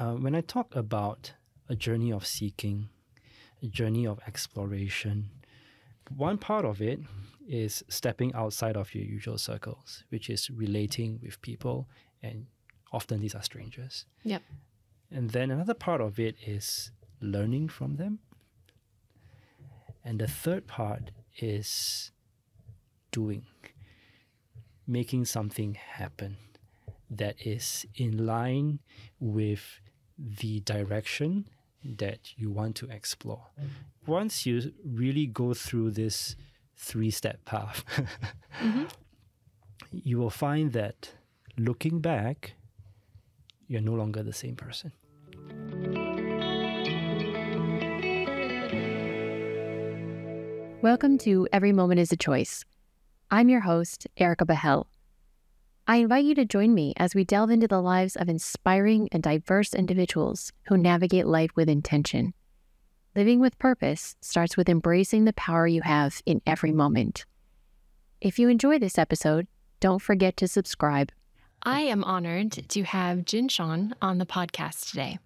When I talk about a journey of seeking, a journey of exploration, one part of it is stepping outside of your usual circles, which is relating with people, and often these are strangers. Yep. And then another part of it is learning from them. And the third part is doing, making something happen that is in line with the direction that you want to explore. Once you really go through this 3-step path, you will find that looking back, you're no longer the same person. Welcome to Every Moment is a Choice. I'm your host, Erica Bahel. I invite you to join me as we delve into the lives of inspiring and diverse individuals who navigate life with intention. Living with purpose starts with embracing the power you have in every moment. If you enjoy this episode, don't forget to subscribe. I am honored to have Jin Shaun on the podcast today.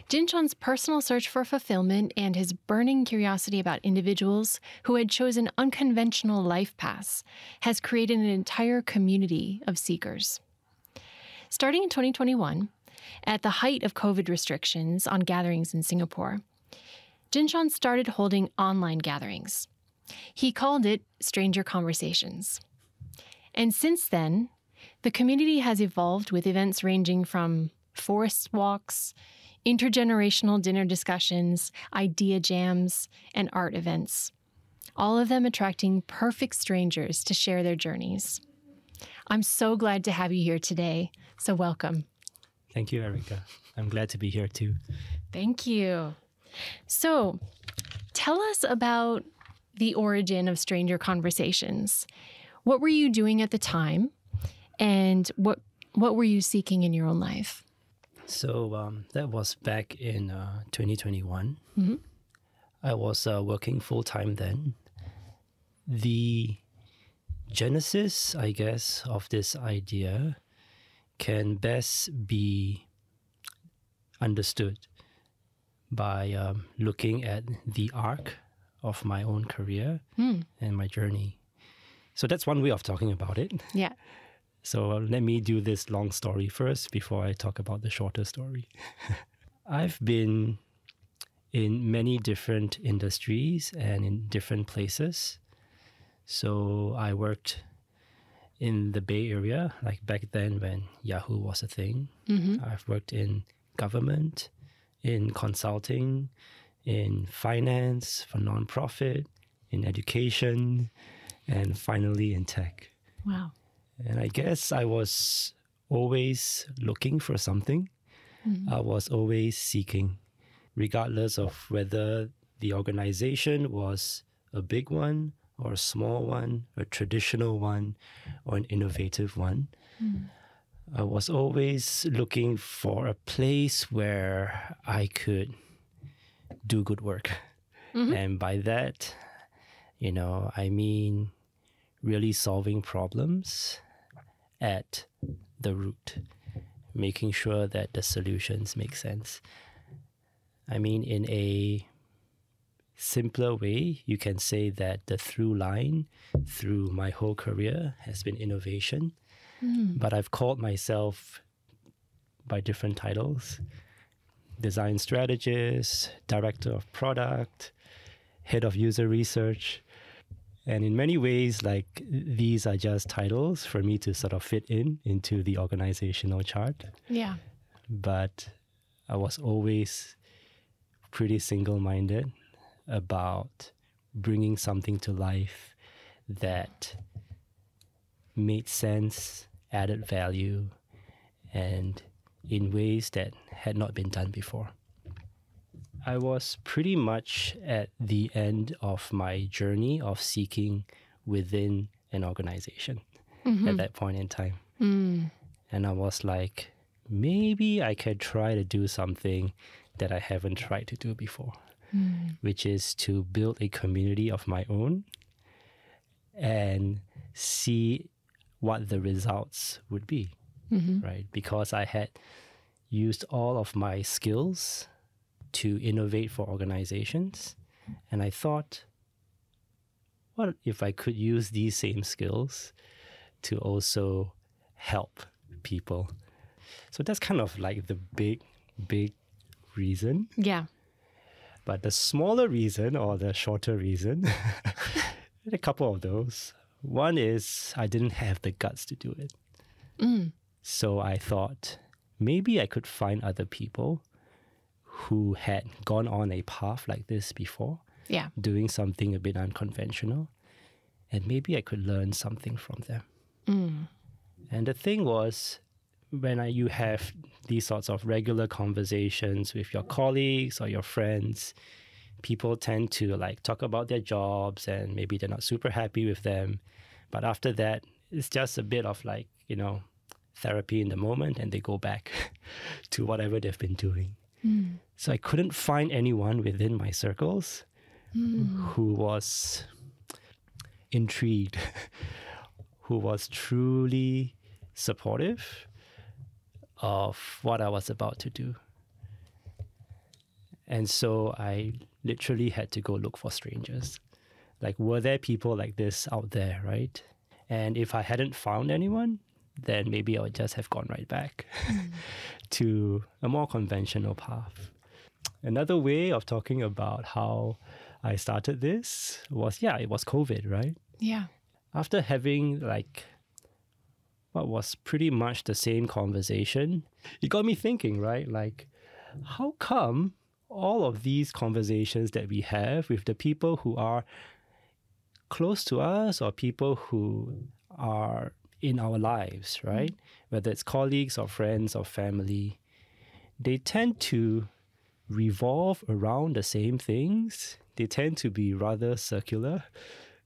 Jin Shaun's personal search for fulfillment and his burning curiosity about individuals who had chosen unconventional life paths has created an entire community of seekers. Starting in 2021, at the height of COVID restrictions on gatherings in Singapore, Jin Shaun started holding online gatherings. He called it Stranger Conversations. And since then, the community has evolved with events ranging from forest walks, intergenerational dinner discussions, idea jams, and art events, all of them attracting perfect strangers to share their journeys. I'm so glad to have you here today, so welcome. Thank you, Erica. I'm glad to be here too. Thank you. So, tell us about the origin of Stranger Conversations. What were you doing at the time, and what were you seeking in your own life? So that was back in 2021. Mm-hmm. I was working full-time then. The genesis, I guess, of this idea can best be understood by looking at the arc of my own career and my journey. So that's one way of talking about it. Yeah. So let me do this long story first before I talk about the shorter story. I've been in many different industries and in different places. So I worked in the Bay Area, like back then when Yahoo was a thing. Mm-hmm. I've worked in government, in consulting, in finance, for nonprofit, in education, and finally in tech. Wow. And I guess I was always looking for something. Mm-hmm. I was always seeking, regardless of whether the organization was a big one or a small one, a traditional one, or an innovative one. I was always looking for a place where I could do good work. And by that, I mean really solving problems at the root, making sure that the solutions make sense. I mean, in a simpler way, you can say that the through line through my whole career has been innovation. But I've called myself by different titles: design strategist, director of product, head of user research. And in many ways, like, these are just titles for me to sort of fit into the organizational chart. Yeah. But I was always pretty single-minded about bringing something to life that made sense, added value, and in ways that had not been done before. I was pretty much at the end of my journey of seeking within an organization at that point in time. And I was like, maybe I could try to do something that I haven't tried to do before, which is to build a community of my own and see what the results would be, right? Because I had used all of my skills to innovate for organizations. And I thought, what if I could use these same skills to also help people? So that's kind of like the big reason. Yeah. But the smaller reason or the shorter reason, a couple of those. One is I didn't have the guts to do it. So I thought maybe I could find other people who had gone on a path like this before, doing something a bit unconventional, and maybe I could learn something from them. And the thing was, when you have these sorts of regular conversations with your colleagues or your friends, people tend to like talk about their jobs and maybe they're not super happy with them. But after that, it's just a bit of like, therapy in the moment, and they go back to whatever they've been doing. So I couldn't find anyone within my circles who was intrigued, who was truly supportive of what I was about to do. And so I literally had to go look for strangers. Like, were there people like this out there, right? And if I hadn't found anyone, then maybe I would just have gone right back to a more conventional path. Another way of talking about how I started this was, it was COVID, right? Yeah. After having like what was pretty much the same conversation, it got me thinking, right? Like, how come all of these conversations that we have with the people who are close to us or people who are in our lives, right? Whether it's colleagues or friends or family, they tend to revolve around the same things. They tend to be rather circular.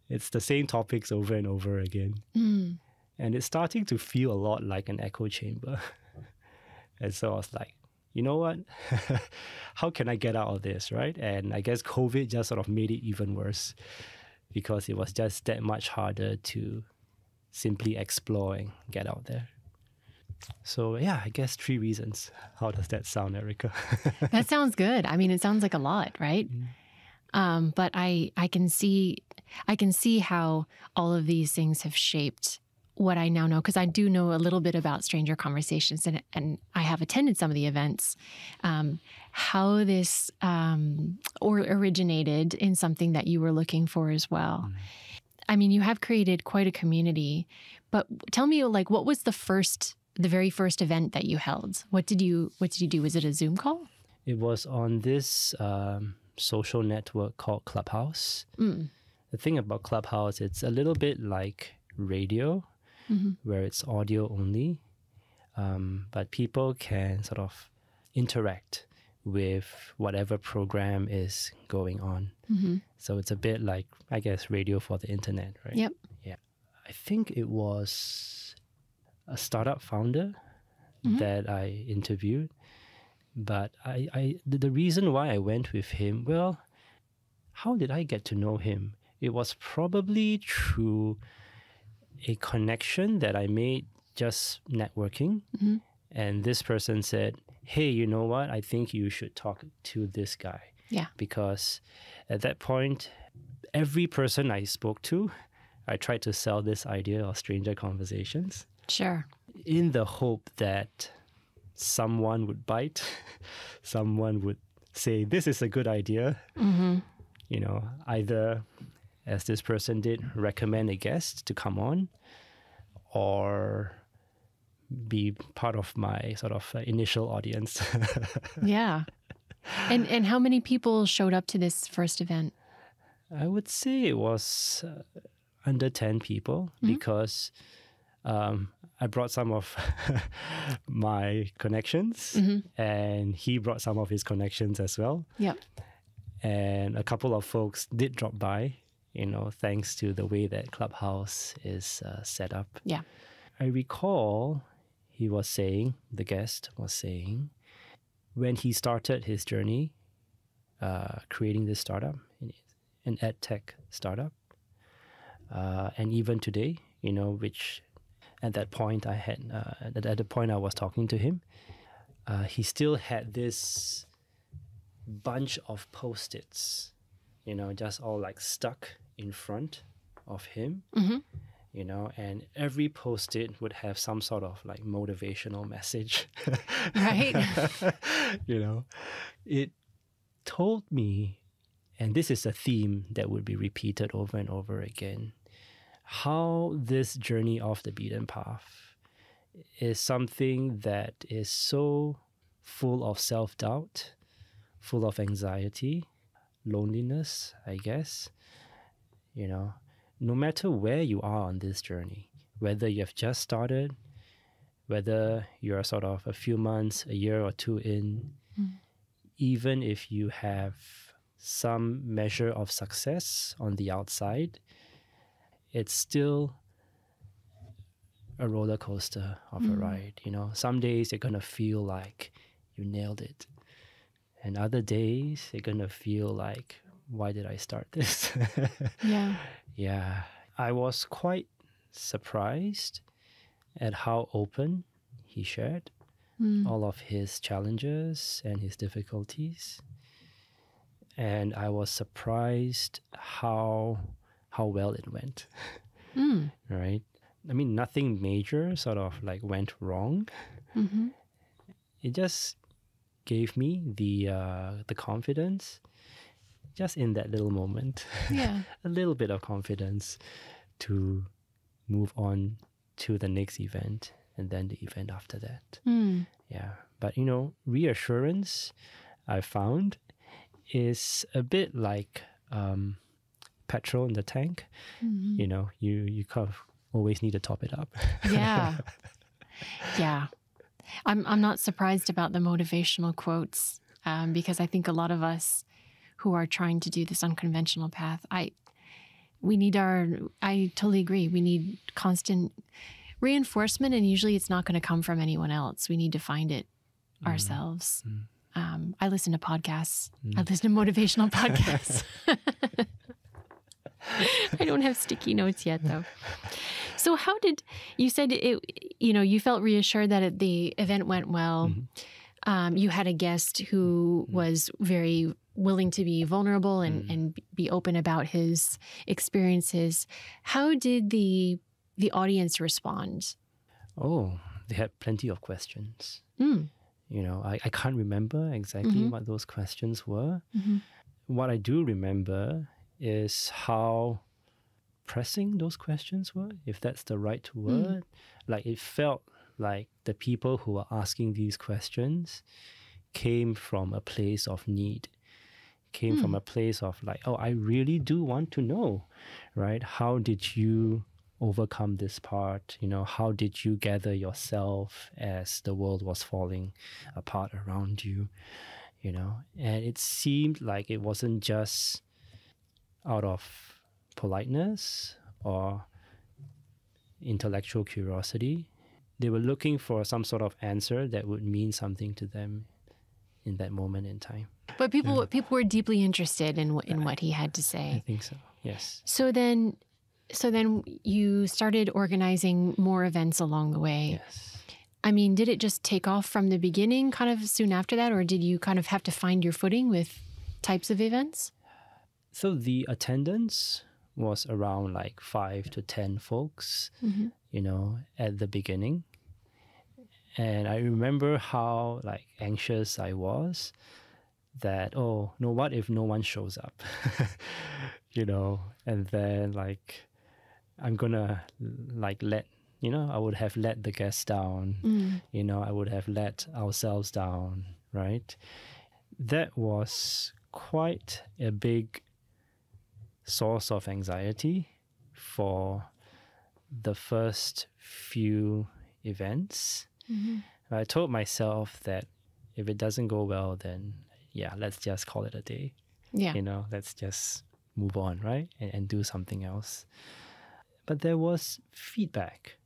It's the same topics over and over again. And it's starting to feel a lot like an echo chamber. And so I was like, you know what? How can I get out of this, right? And I guess COVID just sort of made it even worse because it was just that much harder to simply explore and get out there. So I guess 3 reasons. How does that sound, Erica? That sounds good. I mean, it sounds like a lot, right? But I can see how all of these things have shaped what I now know, because I do know a little bit about Stranger Conversations, and I have attended some of the events. How this originated in something that you were looking for as well. I mean, you have created quite a community, but tell me, like, what was the very first event that you held? What did you do? Was it a Zoom call? It was on this social network called Clubhouse. The thing about Clubhouse, it's a little bit like radio, where it's audio only, but people can sort of interact with whatever program is going on. So it's a bit like, I guess, radio for the internet, right? Yep. Yeah. I think it was a startup founder that I interviewed. But the reason why I went with him, well, how did I get to know him? It was probably through a connection that I made just networking. And this person said, hey, you know what? I think you should talk to this guy. Yeah. Because at that point, every person I spoke to, I tried to sell this idea of Stranger Conversations. Sure. In the hope that someone would bite, someone would say, this is a good idea. Either, as this person did, recommend a guest to come on, or be part of my sort of initial audience. Yeah. And how many people showed up to this first event? I would say it was under 10 people because I brought some of my connections and he brought some of his connections as well. Yep. And a couple of folks did drop by, thanks to the way that Clubhouse is set up. Yeah. I recall the guest was saying, when he started his journey creating this startup, an ed tech startup, and even today, which at that point I was talking to him, he still had this bunch of post-its, just all like stuck in front of him, and every post-it would have some sort of like motivational message. Right. It told me, and this is a theme that would be repeated over and over again, how this journey off the beaten path is something that is so full of self-doubt, full of anxiety, loneliness, I guess. No matter where you are on this journey, whether you have just started, whether you're sort of a few months, a year or two in, even if you have some measure of success on the outside, it's still a roller coaster of a ride. Some days you're going to feel like you nailed it. And other days you're going to feel like, why did I start this? Yeah. Yeah. I was quite surprised at how open he shared all of his challenges and his difficulties. And I was surprised how well it went. Right? I mean, nothing major sort of like went wrong. It just gave me the confidence, just in that little moment, a little bit of confidence to move on to the next event and then the event after that. Yeah. But, reassurance, I found, is a bit like petrol in the tank. You kind of always need to top it up. Yeah. Yeah. I'm not surprised about the motivational quotes because I think a lot of us who are trying to do this unconventional path, I totally agree. We need constant reinforcement, and usually it's not going to come from anyone else. We need to find it ourselves. I listen to podcasts. I listen to motivational podcasts. I don't have sticky notes yet, though. So how did, you said you felt reassured that the event went well. You had a guest who was very willing to be vulnerable and be open about his experiences. How did the audience respond? Oh, they had plenty of questions. I can't remember exactly what those questions were. What I do remember is how pressing those questions were, if that's the right word. Like, it felt like the people who were asking these questions came from a place of need, came from a place of like, oh, I really do want to know, right? How did you overcome this part? How did you gather yourself as the world was falling apart around you? And it seemed like it wasn't just out of politeness or intellectual curiosity. They were looking for some sort of answer that would mean something to them in that moment in time. But people were deeply interested in what he had to say. I think so, yes. So then you started organizing more events along the way. Yes. I mean, did it just take off from the beginning kind of soon after that, or did you kind of have to find your footing with types of events? So the attendance was around like 5 to 10 folks, at the beginning. And I remember how like anxious I was that, oh, no, what if no one shows up? And then like, I'm gonna like I would have let the guests down, I would have let ourselves down, right? That was quite a big source of anxiety for the first few events. I told myself that if it doesn't go well, then let's just call it a day. Let's just move on, right? And do something else. But there was feedback,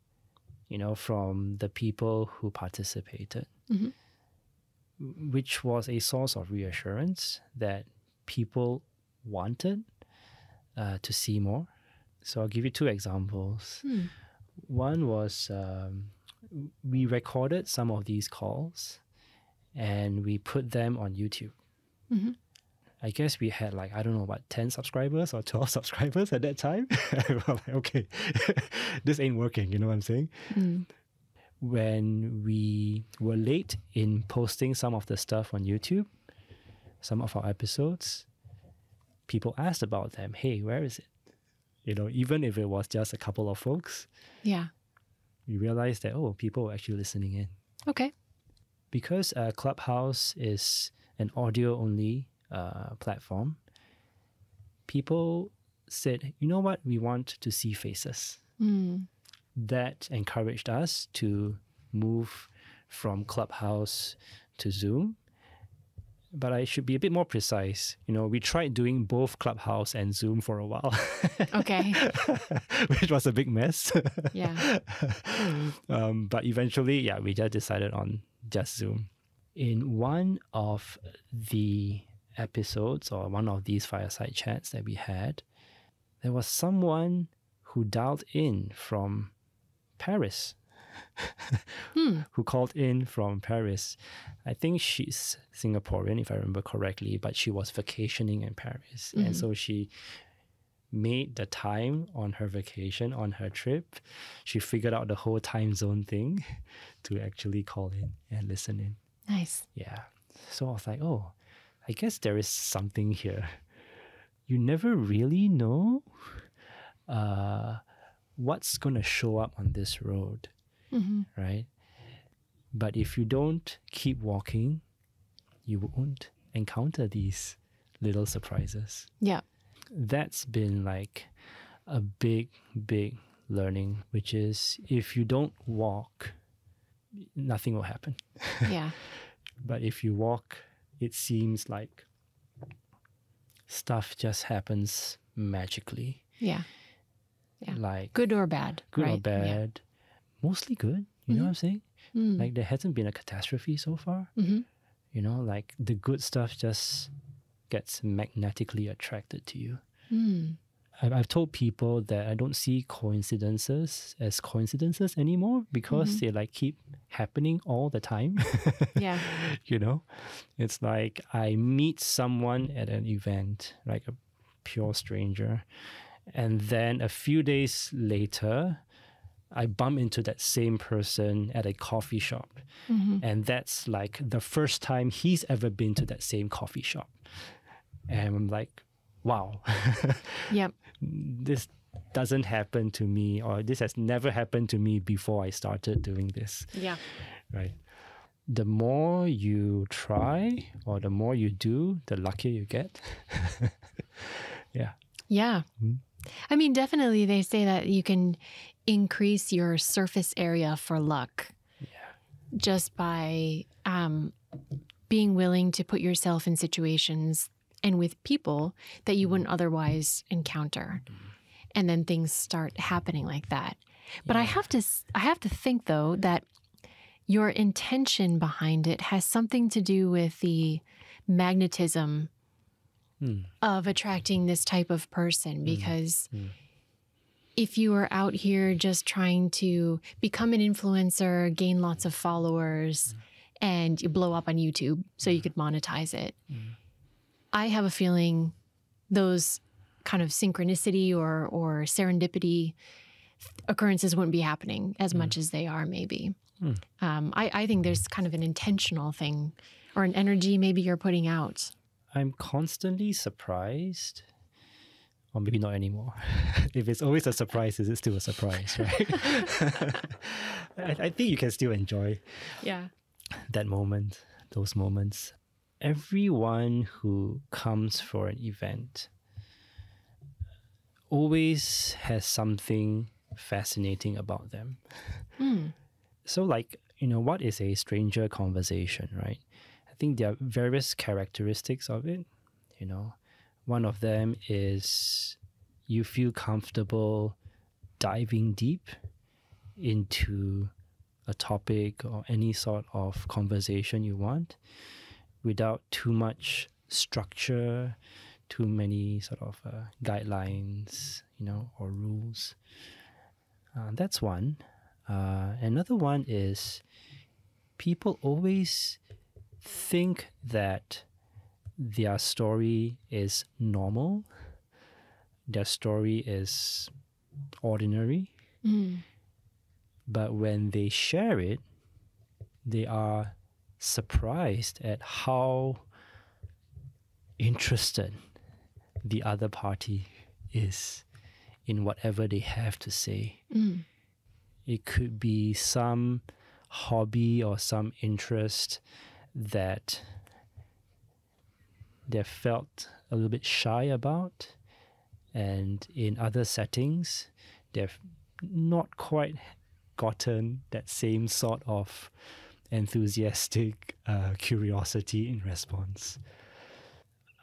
from the people who participated, which was a source of reassurance that people wanted to see more. So I'll give you 2 examples. One was we recorded some of these calls and we put them on YouTube. Mm-hmm. I guess we had like, I don't know, about 10 subscribers or 12 subscribers at that time. We're like, okay, this ain't working, you know what I'm saying? Mm. When we were late in posting some of the stuff on YouTube, some of our episodes, people asked about them. Hey, where is it? You know, even if it was just a couple of folks, Yeah. we realized that, oh, people were actually listening in. Okay. Because Clubhouse is an audio-only platform, people said, you know what, we want to see faces. Mm. That encouraged us to move from Clubhouse to Zoom. But I should be a bit more precise. You know, we tried doing both Clubhouse and Zoom for a while. Okay. Which was a big mess. Yeah. But eventually, yeah, we just decided on just Zoom. In one of the episodes or one of these fireside chats that we had, there was someone who dialed in from Paris. Who called in from Paris. I think she's Singaporean, if I remember correctly, but she was vacationing in Paris. Mm-hmm. And so she made the time on her vacation, on her trip. She figured out the whole time zone thing to actually call in and listen in. Nice. Yeah. So I was like, oh, I guess there is something here. You never really know what's going to show up on this road. Mm-hmm. Right? But if you don't keep walking, you won't encounter these little surprises. Yeah. That's been like a big, big learning, which is if you don't walk, nothing will happen. Yeah. But if you walk, it seems like stuff just happens magically. Yeah. Yeah. Like Good or bad. good right? or bad. Mostly good. You know what I'm saying? Mm. Like there hasn't been a catastrophe so far. Mm-hmm. You know, like the good stuff just gets magnetically attracted to you. Mm. I've told people that I don't see coincidences as coincidences anymore because they like keep happening all the time. Yeah. You know, it's like I meet someone at an event, like a pure stranger, and then a few days later, I bump into that same person at a coffee shop. Mm-hmm. And that's like the first time he's ever been to that same coffee shop. And I'm like, wow, Yep. this doesn't happen to me, or this has never happened to me before I started doing this. Yeah. Right. The more you try or the more you do, the luckier you get. Yeah. Yeah. Mm. I mean, definitely they say that you can increase your surface area for luck just by being willing to put yourself in situations and with people that you wouldn't otherwise encounter. And then things start happening like that. But I have to think, though, that your intention behind it has something to do with the magnetism of attracting this type of person, because if you are out here just trying to become an influencer, gain lots of followers, and you blow up on YouTube so you could monetize it, I have a feeling those kind of synchronicity or serendipity occurrences wouldn't be happening as much as they are, maybe. I think there's kind of an intentional thing or an energy maybe you're putting out. I'm constantly surprised, or maybe not anymore. If it's always a surprise, is it still a surprise, right? I think you can still enjoy that moment, those moments. Everyone who comes for an event always has something fascinating about them. So like, you know, what is a stranger conversation, right? I think there are various characteristics of it. You know, one of them is you feel comfortable diving deep into a topic or any sort of conversation you want without too much structure, too many sort of guidelines, you know, or rules. That's one. Another one is people always think that their story is normal, their story is ordinary, but when they share it, they are surprised at how interested the other party is in whatever they have to say. It could be some hobby or some interest that they felt a little bit shy about, and in other settings they've not quite gotten that same sort of enthusiastic curiosity in response.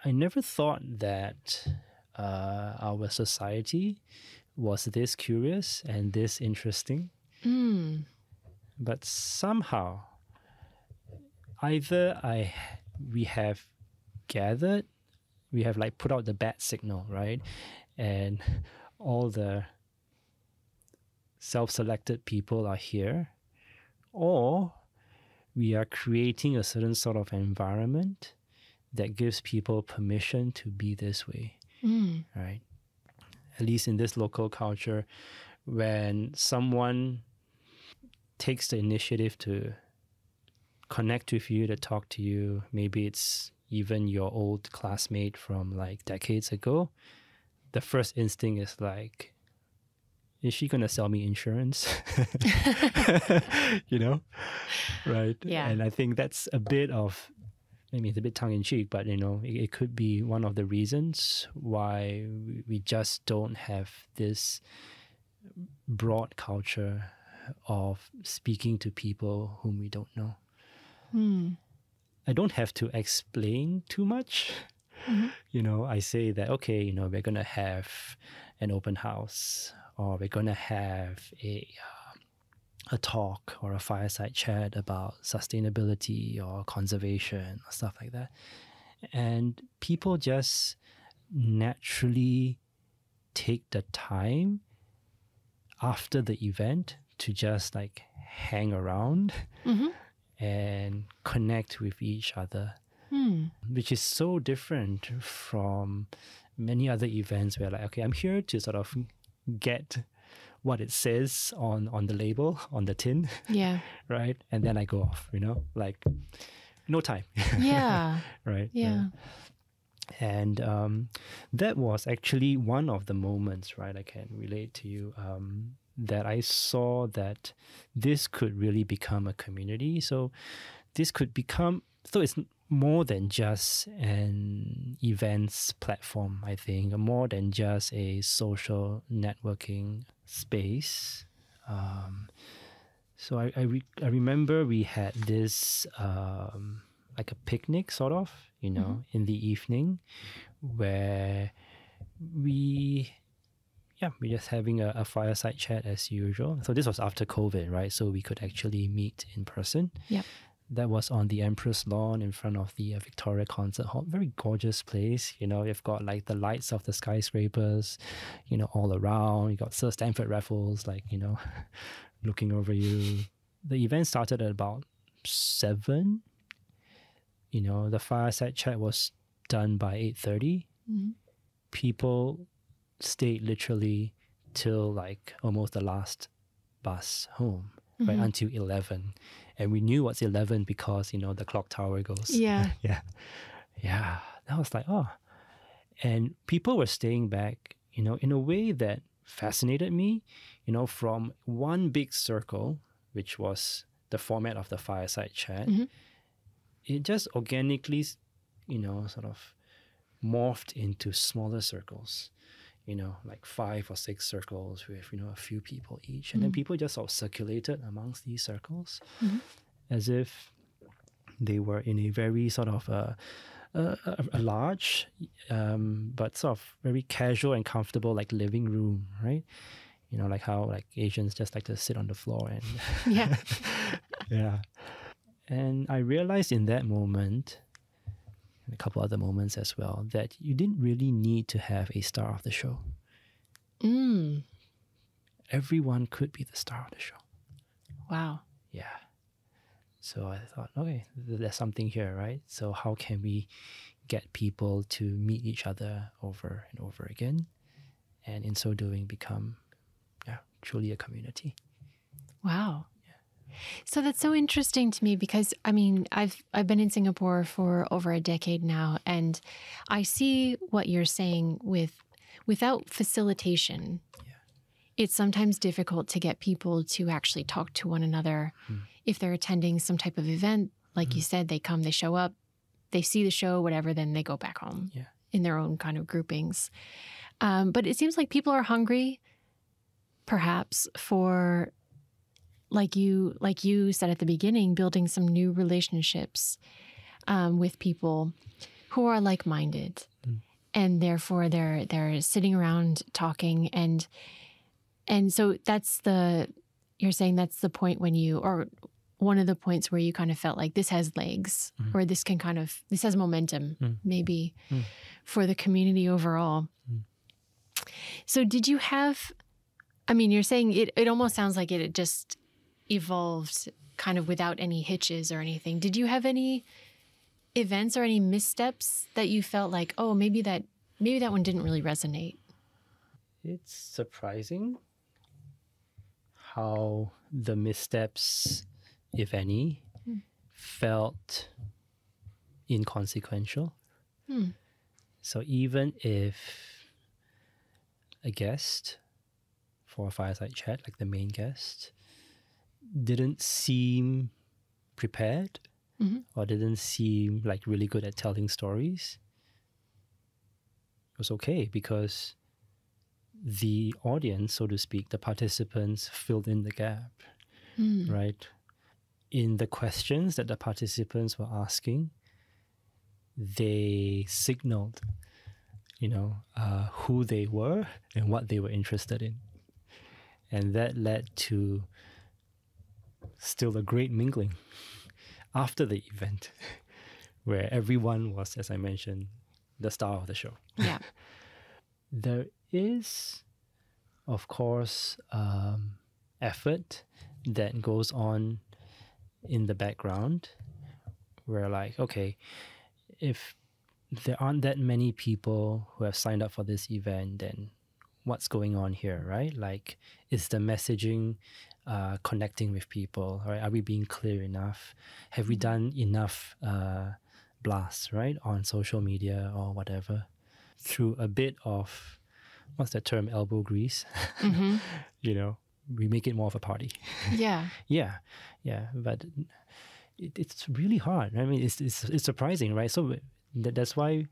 I never thought that our society was this curious and this interesting. But somehow, either we have gathered, we have like put out the bat signal, right? And all the self-selected people are here, or we are creating a certain sort of environment that gives people permission to be this way, right? At least in this local culture, when someone takes the initiative to connect with you, to talk to you, maybe it's even your old classmate from like decades ago, the first instinct is like, is she going to sell me insurance? You know? Right? Yeah. And I think that's a bit of, maybe it's a bit tongue-in-cheek, but you know, it could be one of the reasons why we just don't have this broad culture of speaking to people whom we don't know. I don't have to explain too much. You know, I say that, okay, you know, we're going to have an open house, or we're going to have a talk or a fireside chat about sustainability or conservation or stuff like that. And people just naturally take the time after the event to just like hang around and connect with each other, which is so different from many other events where like, okay, I'm here to sort of get what it says on the label, on the tin. Yeah. Right? And then I go off, you know, like no time. Yeah. Right? Yeah. And that was actually one of the moments, right, I can relate to you, that I saw that this could really become a community. So this could become, so it's more than just an events platform, I think, more than just a social networking space. So I remember we had this like a picnic sort of, you know, in the evening, where we're just having a fireside chat as usual. So this was after COVID, right? So we could actually meet in person. Yep. That was on the Empress Lawn in front of the Victoria Concert Hall. Very gorgeous place. You know, you've got like the lights of the skyscrapers, you know, all around. You got Sir Stamford Raffles, like, you know, looking over you. The event started at about 7. You know, the fireside chat was done by 8:30. People stayed literally till like almost the last bus home, right, until 11. And we knew what's 11 because, you know, the clock tower goes. Yeah. Yeah. That was like, oh. And people were staying back, you know, in a way that fascinated me, you know, from one big circle, which was the format of the fireside chat. It just organically, you know, sort of morphed into smaller circles, you know, like 5 or 6 circles with, you know, a few people each. And then people just sort of circulated amongst these circles as if they were in a very sort of a large, but sort of very casual and comfortable, like living room, right? You know, like how like Asians just like to sit on the floor and yeah. And I realized in that moment, and a couple other moments as well, that you didn't really need to have a star of the show. Everyone could be the star of the show. Wow. Yeah. So I thought, okay, there's something here, right? So how can we get people to meet each other over and over again, and in so doing become truly a community? Wow. So that's so interesting to me because, I mean, I've been in Singapore for over a decade now, and I see what you're saying without facilitation. Yeah. It's sometimes difficult to get people to actually talk to one another. If they're attending some type of event, like you said, they come, they show up, they see the show, whatever, then they go back home in their own kind of groupings. But it seems like people are hungry, perhaps, for, like you said at the beginning, building some new relationships with people who are like-minded, and therefore they're sitting around talking, and so you're saying that's the point when or one of the points where you kind of felt like this has legs, or this has momentum, maybe for the community overall. So did you have? I mean, you're saying it almost sounds like it just evolved kind of without any hitches or anything. Did you have any events or any missteps that you felt like, oh, maybe that one didn't really resonate? It's surprising how the missteps, if any, felt inconsequential. So even if a guest for a fireside chat, like the main guest, didn't seem prepared or didn't seem like really good at telling stories, it was okay because the audience, so to speak, the participants filled in the gap, right? In the questions that the participants were asking, they signaled, who they were and what they were interested in. And that led to still a great mingling after the event, where everyone was, as I mentioned, the star of the show. Yeah. There is, of course, effort that goes on in the background where, like, okay, if there aren't that many people who have signed up for this event, then what's going on here, right? Like, is the messaging connecting with people, right? Are we being clear enough? Have we done enough blasts, right, on social media or whatever, through a bit of, what's that term, elbow grease? We make it more of a party. Yeah. Yeah. But it's really hard. I mean, it's surprising, right? So that's why,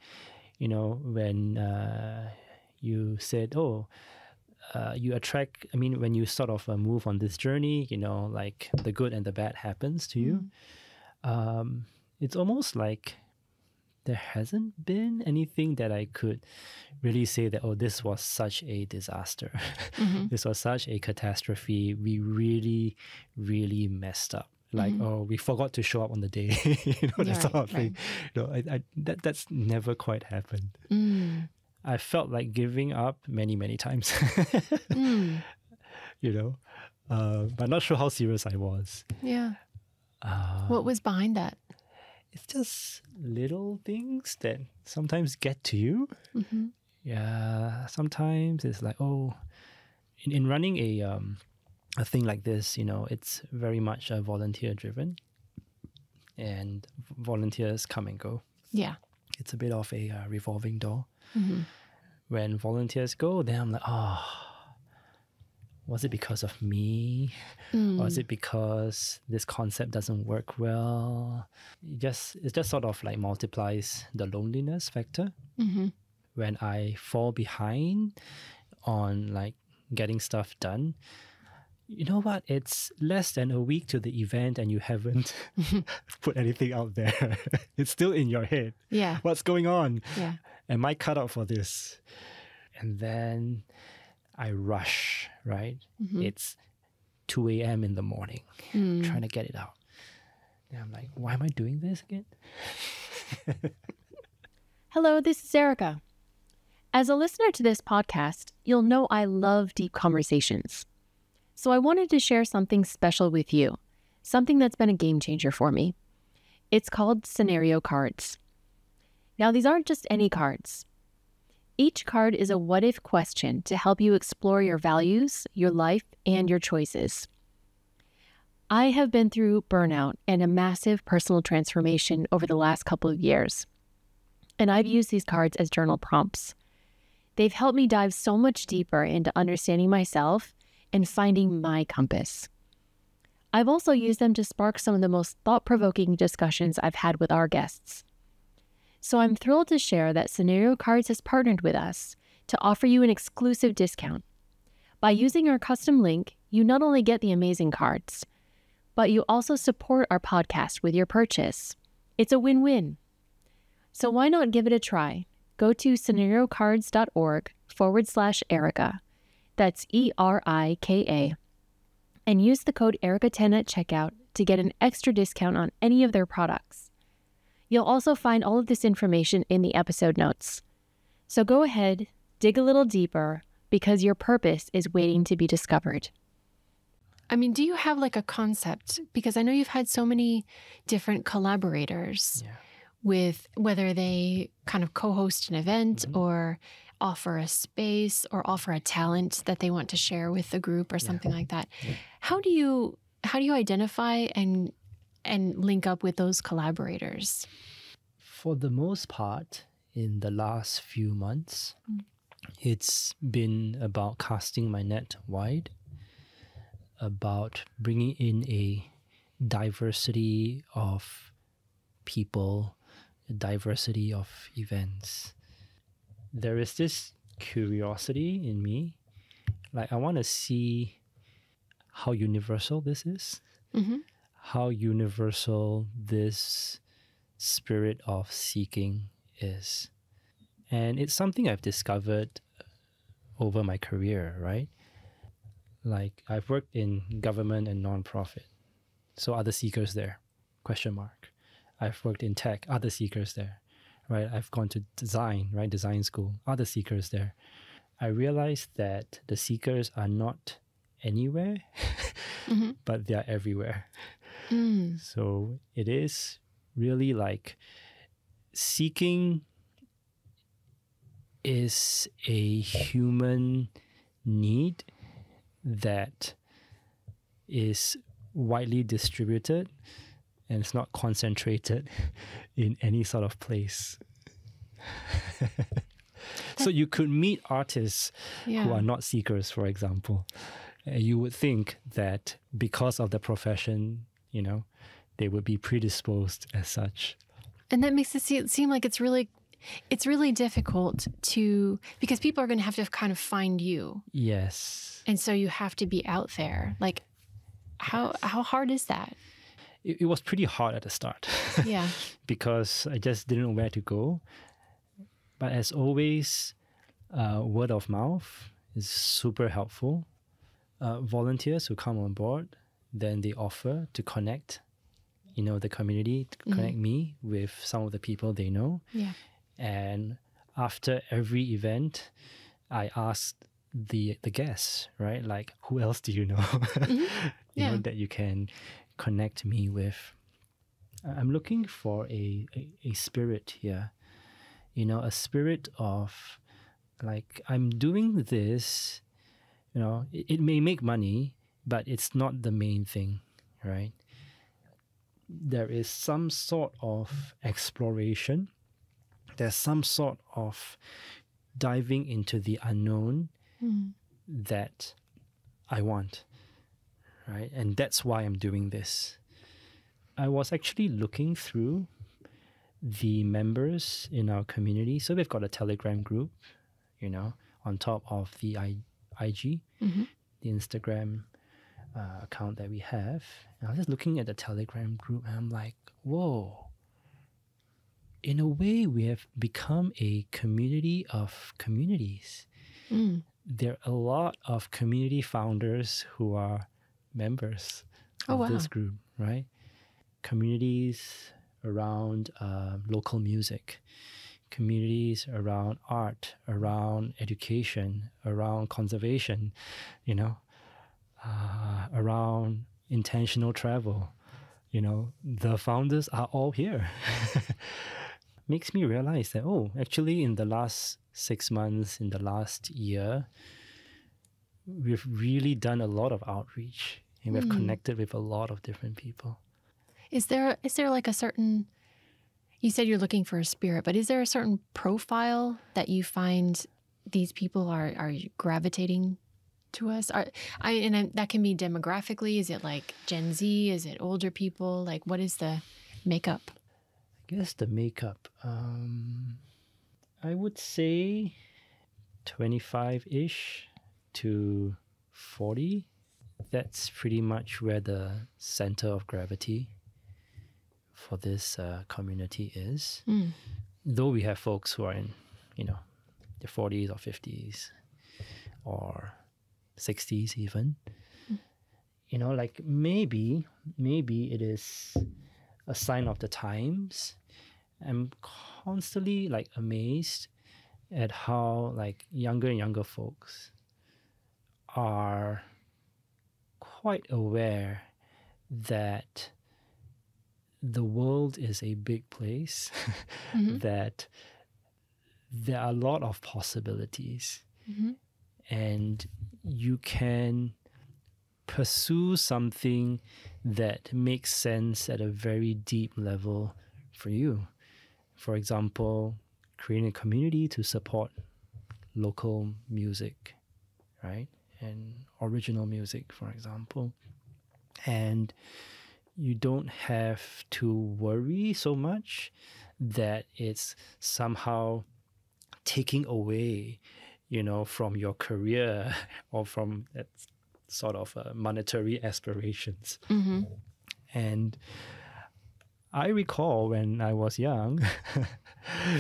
when you said, you attract, I mean, when you sort of move on this journey, like the good and the bad happens to you. It's almost like there hasn't been anything that I could really say that, this was such a disaster. This was such a catastrophe. We really, really messed up. Like, we forgot to show up on the day, that sort of thing. That's never quite happened. I felt like giving up many, many times, but not sure how serious I was. Yeah. What was behind that? It's just little things that sometimes get to you. Yeah, sometimes it's like, in running a thing like this, it's very much volunteer driven, and volunteers come and go. Yeah, it's a bit of a revolving door. When volunteers go, then I'm like, was it because of me? Or is it because this concept doesn't work well? It just sort of like multiplies the loneliness factor. When I fall behind on like getting stuff done, you know what? It's less than a week to the event and you haven't put anything out there. It's still in your head. Yeah. What's going on? Yeah. Am I cut out for this? And then I rush, right? It's 2 a.m. in the morning, trying to get it out. And I'm like, why am I doing this again? Hello, this is Erica. As a listener to this podcast, you'll know I love deep conversations. So I wanted to share something special with you something that's been a game changer for me. It's called scenario cards. Now, these aren't just any cards. Each card is a what-if question to help you explore your values, your life, and your choices. I have been through burnout and a massive personal transformation over the last couple of years, and I've used these cards as journal prompts. They've helped me dive so much deeper into understanding myself and finding my compass. I've also used them to spark some of the most thought-provoking discussions I've had with our guests. So I'm thrilled to share that Scenario Cards has partnered with us to offer you an exclusive discount. By using our custom link, you not only get the amazing cards, but you also support our podcast with your purchase. It's a win-win. So why not give it a try? Go to scenariocards.org/Erica. That's ERIKA. And use the code ERICA10 at checkout to get an extra discount on any of their products. You'll also find all of this information in the episode notes. So go ahead, dig a little deeper, because your purpose is waiting to be discovered. I mean, do you have like a concept? Because I know you've had so many different collaborators with whether they kind of co-host an event or offer a space or offer a talent that they want to share with the group or something like that. Yeah. How do you identify and link up with those collaborators? For the most part, in the last few months, it's been about casting my net wide, about bringing in a diversity of people, a diversity of events. There is this curiosity in me. Like, I want to see how universal this is, how universal this spirit of seeking is. And it's something I've discovered over my career, right? Like, I've worked in government and nonprofit. So are the seekers there? Question mark. I've worked in tech. Are the seekers there? Right? I've gone to design, right? Design school. Are the seekers there? I realized that the seekers are not anywhere, but they're everywhere. So it is really like seeking is a human need that is widely distributed and it's not concentrated in any sort of place. So you could meet artists who are not seekers, for example. You would think that because of the profession, you know, they would be predisposed as such. And that makes it seem like it's really difficult because people are going to have to kind of find you. Yes. And so you have to be out there. Like, how hard is that? It was pretty hard at the start. Yeah. Because I just didn't know where to go. But as always, word of mouth is super helpful. Volunteers who come on board, then they offer to connect, the community, to connect me with some of the people they know. Yeah. And after every event, I asked the guests, right? Like, who else do you know? You know, that you can connect me with. I'm looking for a spirit here, a spirit of like, I'm doing this, it may make money, but it's not the main thing, right? There is some sort of exploration. There's some sort of diving into the unknown that I want, right? And that's why I'm doing this. I was actually looking through the members in our community. So we've got a Telegram group, on top of the IG, the Instagram account that we have. And I was just looking at the Telegram group and I'm like, whoa. In a way, we have become a community of communities. There are a lot of community founders who are members of this group, right? Communities around local music, communities around art, around education, around conservation, around intentional travel, the founders are all here. Makes me realize that, actually in the last 6 months, in the last year, we've really done a lot of outreach and we've connected with a lot of different people. Is there like a certain, you said you're looking for a spirit, but is there a certain profile that you find these people are gravitating to us? That can be demographically. Is it like Gen Z? Is it older people? Like, what is the makeup? I guess the makeup, I would say 25-ish to 40. That's pretty much where the center of gravity for this community is. Though we have folks who are in, their 40s or 50s or 60s even. Like maybe it is a sign of the times. I'm constantly like amazed at how like younger and younger folks are quite aware that the world is a big place, that there are a lot of possibilities, and you can pursue something that makes sense at a very deep level for you. For example, creating a community to support local music, right? And original music, for example. And you don't have to worry so much that it's somehow taking away, from your career or from that sort of monetary aspirations. And I recall when I was young,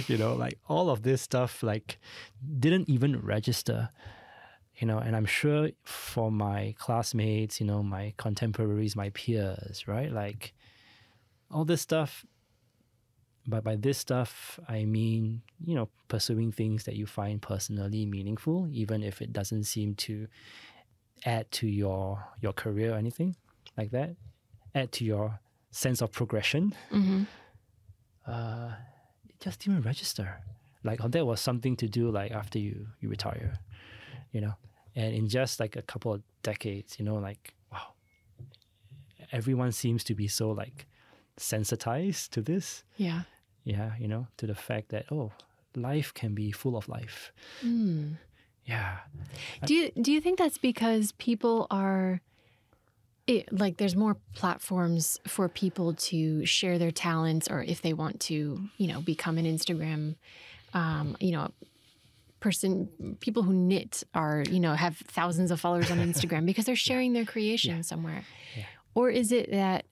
like all of this stuff like didn't even register, and I'm sure for my classmates, my contemporaries, my peers, right? Like all this stuff, but by this stuff, I mean, pursuing things that you find personally meaningful, even if it doesn't seem to add to your career or anything like that, add to your sense of progression. It just didn't register. Like that was something to do like after you retire, and in just like a couple of decades, like wow, everyone seems to be so like sensitized to this. Yeah, to the fact that life can be full of life. Yeah. Do you think that's because people are like there's more platforms for people to share their talents, or if they want to, become an Instagram, person, people who knit are, have thousands of followers on Instagram because they're sharing their creation somewhere. Yeah. Or is it that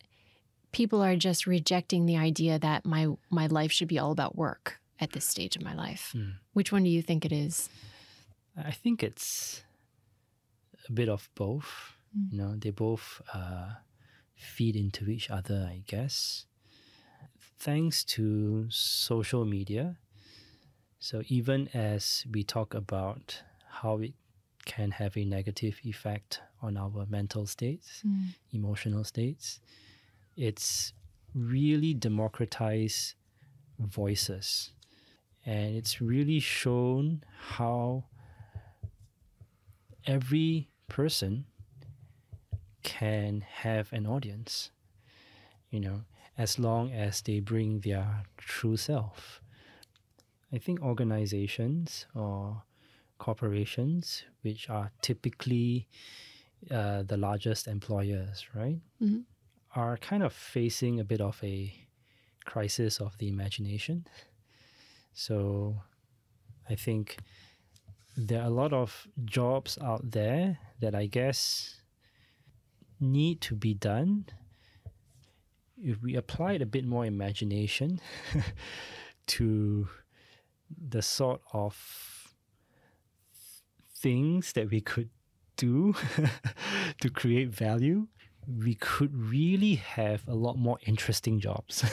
people are just rejecting the idea that my life should be all about work at this stage of my life? Which one do you think it is? I think it's a bit of both. They both feed into each other, I guess. Thanks to social media. So even as we talk about how it can have a negative effect on our mental states, emotional states, it's really democratized voices. And it's really shown how every person can have an audience, as long as they bring their true self. I think organizations or corporations, which are typically the largest employers, right, are kind of facing a bit of a crisis of the imagination. So I think there are a lot of jobs out there that I guess need to be done. If we applied a bit more imagination to the sort of things that we could do to create value, we could really have a lot more interesting jobs.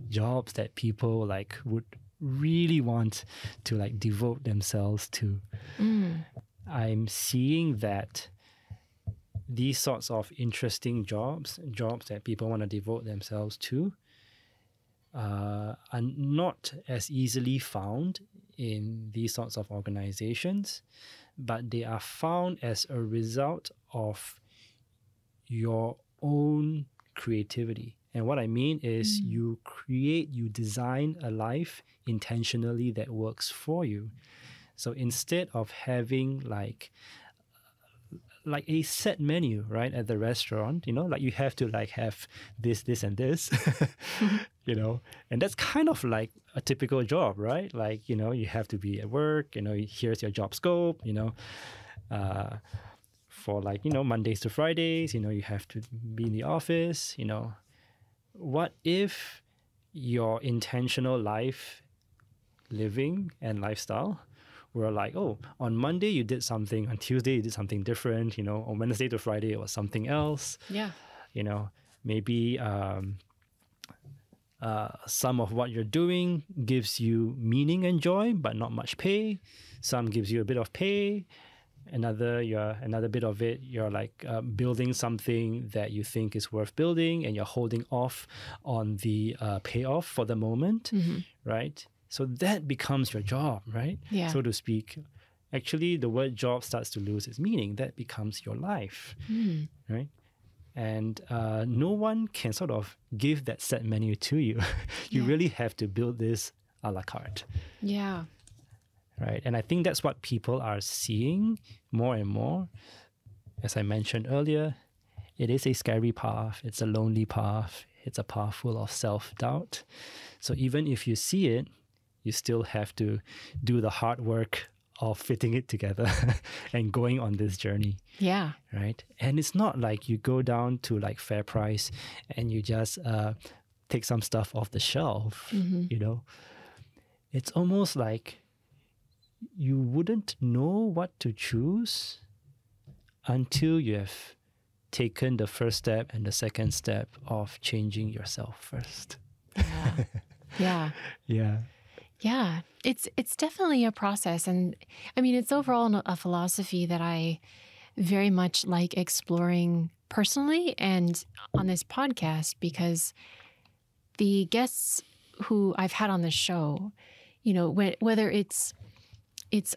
Jobs that people like would really want to like devote themselves to. I'm seeing that these sorts of interesting jobs that people want to devote themselves to, are not as easily found in these sorts of organizations, but they are found as a result of your own creativity. And what I mean is you design a life intentionally that works for you. So instead of having like a set menu, right, at the restaurant, like you have to like have this, and this, and that's kind of like a typical job, right? Like, you have to be at work, here's your job scope, for like, Mondays to Fridays, you have to be in the office, What if your intentional life living and lifestyle were like, oh, on Monday you did something, on Tuesday you did something different, on Wednesday to Friday it was something else. Yeah. Maybe some of what you're doing gives you meaning and joy, but not much pay. Some gives you a bit of pay. Another bit of it, you're like building something that you think is worth building, and you're holding off on the payoff for the moment, right? So that becomes your job, right? Yeah. So to speak. Actually, the word job starts to lose its meaning. That becomes your life, right? And no one can sort of give that set menu to you. You really have to build this a la carte. Yeah. Right. And I think that's what people are seeing more and more. As I mentioned earlier, it is a scary path. It's a lonely path. It's a path full of self-doubt. So even if you see it, you still have to do the hard work of fitting it together and going on this journey. Yeah. Right. And it's not like you go down to like Fair Price and you just take some stuff off the shelf, It's almost like you wouldn't know what to choose until you have taken the first step and the second step of changing yourself first. Yeah. Yeah. Yeah. Yeah. It's definitely a process. And I mean, it's overall a philosophy that I very much like exploring personally and on this podcast, because the guests who I've had on the show, whether it's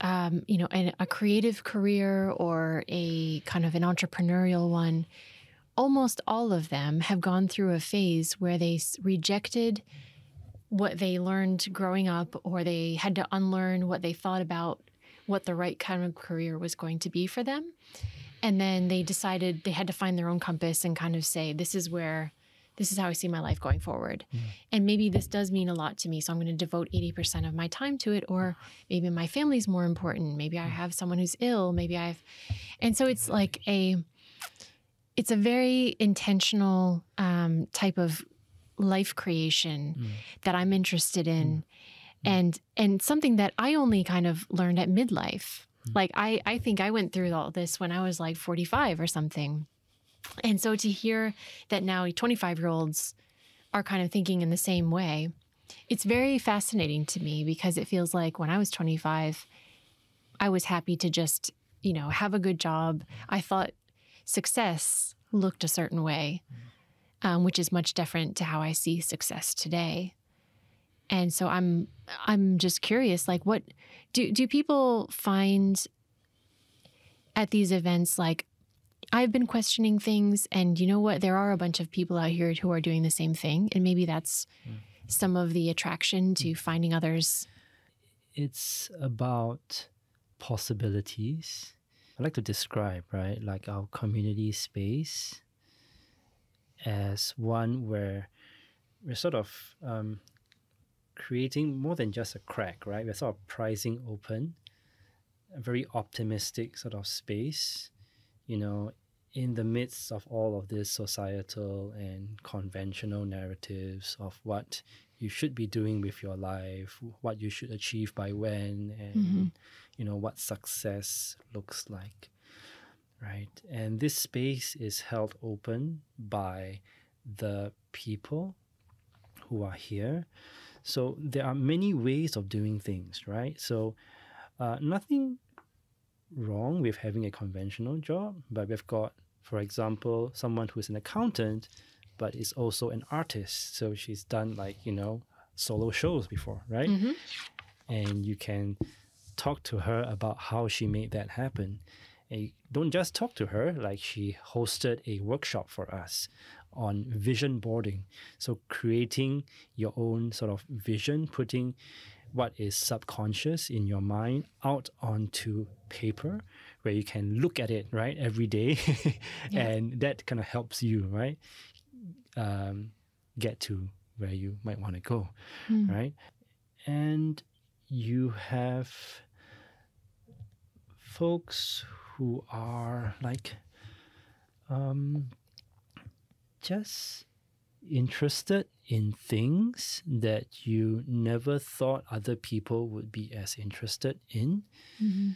a creative career or a kind of an entrepreneurial one, almost all of them have gone through a phase where they rejected what they learned growing up, or they had to unlearn what they thought about what the right kind of career was going to be for them. And then they decided they had to find their own compass and kind of say, this is how I see my life going forward. And maybe this does mean a lot to me, so I'm going to devote 80% of my time to it. Or maybe my family's more important. Maybe I have someone who's ill. And so it's like it's a very intentional type of life creation that I'm interested in. And something that I only kind of learned at midlife. Like I think I went through all this when I was like 45 or something. And so to hear that now 25-year-olds are kind of thinking in the same way, it's very fascinating to me, because it feels like when I was 25, I was happy to just, have a good job. I thought success looked a certain way, which is much different to how I see success today. And so I'm just curious, like, what do people find at these events? Like, I've been questioning things, and you know what? There are a bunch of people out here who are doing the same thing. And maybe that's some of the attraction to finding others. It's about possibilities. I like to describe, right, like our community space as one where we're sort of creating more than just a crack, right? We're sort of prizing open a very optimistic sort of space, in the midst of all of this societal and conventional narratives of what you should be doing with your life, what you should achieve by when, and what success looks like, right? And this space is held open by the people who are here. So there are many ways of doing things, right? So nothing wrong with having a conventional job, but we've got For example, someone who's an accountant, but is also an artist. So she's done solo shows before, right? Mm-hmm. And you can talk to her about how she made that happen. And you don't just talk to her, like she hosted a workshop for us on vision boarding. So creating your own sort of vision, putting what is subconscious in your mind out onto paper where you can look at it, right, every day. And that kind of helps you, right, get to where you might want to go, right? And you have folks who are like just interested in things that you never thought other people would be as interested in. Mm-hmm.